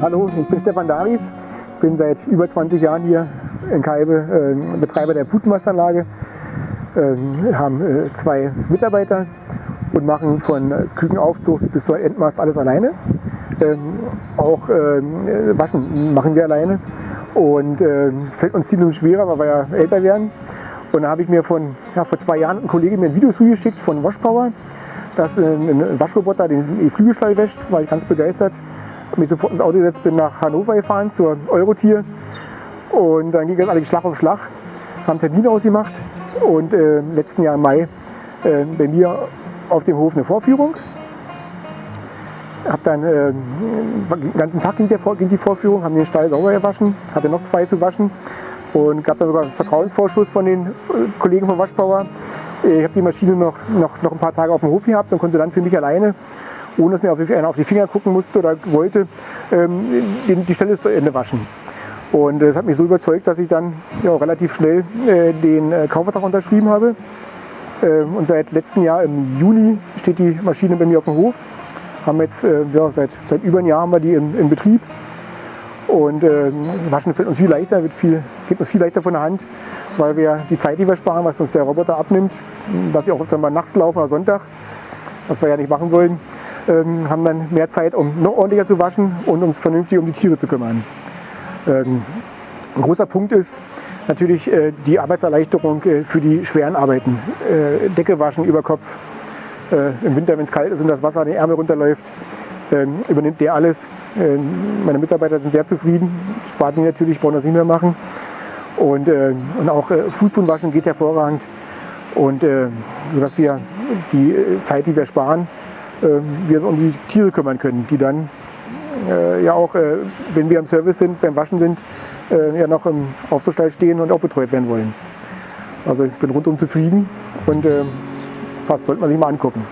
Hallo, ich bin Stefan Daries, bin seit über 20 Jahren hier in Kalbe Betreiber der Putenwaschanlage. Haben 2 Mitarbeiter und machen von Kükenaufzucht bis zur Endmast alles alleine. Auch Waschen machen wir alleine und fällt uns ziemlich schwerer, weil wir ja älter werden. Und da habe ich mir vor 2 Jahren ein Kollege mir ein Video zugeschickt von Washpower, dass ein Waschroboter den Flügelstall wäscht, war ich ganz begeistert. Habe mich sofort ins Auto gesetzt, bin nach Hannover gefahren zur Eurotier und dann ging das eigentlich Schlag auf Schlag, haben einen Termin ausgemacht und letzten Jahr im Mai bei mir auf dem Hof eine Vorführung. Hab dann den ganzen Tag ging die Vorführung, haben den Stall sauber gewaschen, hatte noch 2 zu waschen und gab dann sogar einen Vertrauensvorschuss von den Kollegen von Washpower. Ich habe die Maschine noch ein paar Tage auf dem Hof gehabt und konnte dann für mich alleine, ohne dass mir einer auf die Finger gucken musste oder wollte, die Stelle zu Ende waschen. Und das hat mich so überzeugt, dass ich dann relativ schnell den Kaufvertrag unterschrieben habe. Und seit letztem Jahr im Juni steht die Maschine bei mir auf dem Hof. Haben jetzt seit über einem Jahr haben wir die in Betrieb. Und Waschen fällt uns viel leichter, geht uns viel leichter von der Hand, weil wir die Zeit, die wir sparen, was uns der Roboter abnimmt, dass ich auch oft mal nachts laufen oder Sonntag, was wir ja nicht machen wollen, haben dann mehr Zeit, um noch ordentlicher zu waschen und uns vernünftig um die Tiere zu kümmern. Ein großer Punkt ist natürlich die Arbeitserleichterung für die schweren Arbeiten. Decke waschen über Kopf. Im Winter, wenn es kalt ist und das Wasser an den Ärmel runterläuft, übernimmt der alles. Meine Mitarbeiter sind sehr zufrieden. Spart die natürlich, brauchen das nicht mehr machen. Und auch Fußboden waschen geht hervorragend. Und sodass wir die Zeit, die wir sparen, wir uns um die Tiere kümmern können, die dann wenn wir im Service sind, beim Waschen sind, noch im Aufzuchtstall stehen und auch betreut werden wollen. Also ich bin rundum zufrieden und sollte man sich mal angucken.